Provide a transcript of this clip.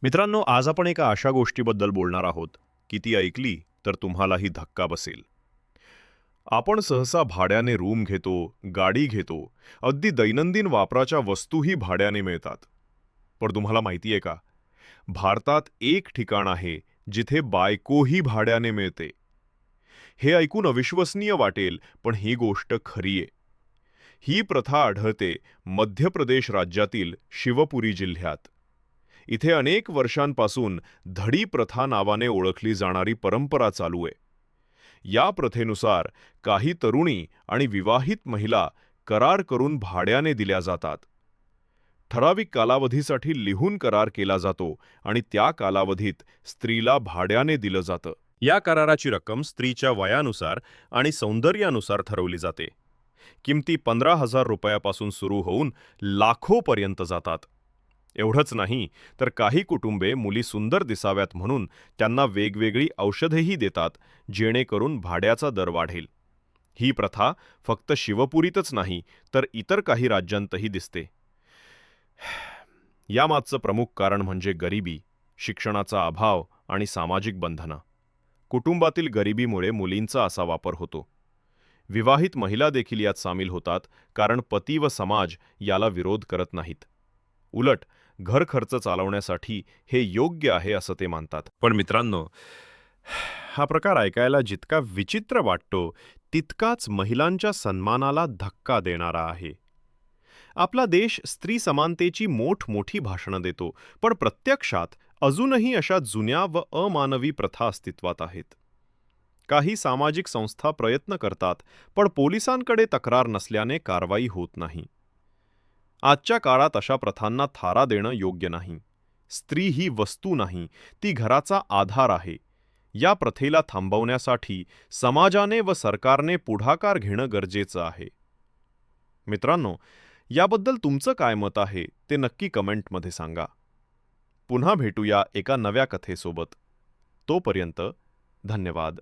मित्रांनो, आज आपण एका अशा गोष्टीबद्दल बोलणार आहोत की ती ऐकली तर तुम्हालाही धक्का बसेल. आपण सहसा भाड्याने रूम घेतो, गाडी घेतो, अगदी दैनंदिन वापराच्या वस्तूही भाड्याने मिळतात. पण तुम्हाला माहिती आहे का, भारतात एक ठिकाण आहे जिथे बायकोही भाड्याने मिळते. हे ऐकून अविश्वसनीय वाटेल, पण ही गोष्ट खरी आहे. ही प्रथा आढळते मध्य प्रदेश राज्यातील शिवपुरी जिल्ह्यात. इथे अनेक वर्षांपासून धडी प्रथा नावाने ओळखली जाणारी परंपरा चालू आहे. या प्रथेनुसार काही तरुणी आणि विवाहित महिला करार करून भाड्याने दिल्या जातात. ठराविक कालावधीसाठी लिहून करार केला जातो आणि त्या कालावधीत स्त्रीला भाड्याने दिलं जातं. या कराराची रक्कम स्त्रीच्या वयानुसार आणि सौंदर्यानुसार ठरवली जाते. किमती 15,000 रुपयापासून सुरू होऊन लाखोपर्यंत जातात. एवढंच नाही तर काही कुटुंबे मुली सुंदर दिसाव्यात म्हणून त्यांना वेगवेगळी औषधेही देतात, जेणेकरून भाड्याचा दर वाढेल. ही प्रथा फक्त शिवपुरीतच नाही तर इतर काही राज्यांतही दिसते. यामागचं प्रमुख कारण म्हणजे गरिबी, शिक्षणाचा अभाव आणि सामाजिक बंधनं. कुटुंबातील गरिबीमुळे मुलींचा असा वापर होतो. विवाहित महिला देखील यात सामील होतात, कारण पती व समाज याला विरोध करत नाहीत. उलट घर खर्च चालवण्यासाठी हे योग्य आहे असं ते मानतात. पण मित्रांनो, हा प्रकार ऐकायला जितका विचित्र वाटतो तितकाच महिलांच्या सन्मानाला धक्का देणारा आहे. आपला देश स्त्री समानतेची मोठमोठी भाषणं देतो, पण प्रत्यक्षात अजूनही अशा जुन्या व अमानवी प्रथा अस्तित्वात आहेत. काही सामाजिक संस्था प्रयत्न करतात, पण पोलिसांकडे तक्रार नसल्याने कारवाई होत नाही. आजच्या काळात अशा प्रथांना थारा देणं योग्य नाही. स्त्री ही वस्तू नाही, ती घराचा आधार आहे. या प्रथेला थांबवण्यासाठी समाजाने व सरकारने पुढाकार घेणं गरजेचं आहे. मित्रांनो, याबद्दल तुमचं काय मत आहे ते नक्की कमेंटमध्ये सांगा. पुन्हा भेटूया एका नव्या कथेसोबत. तोपर्यंत धन्यवाद.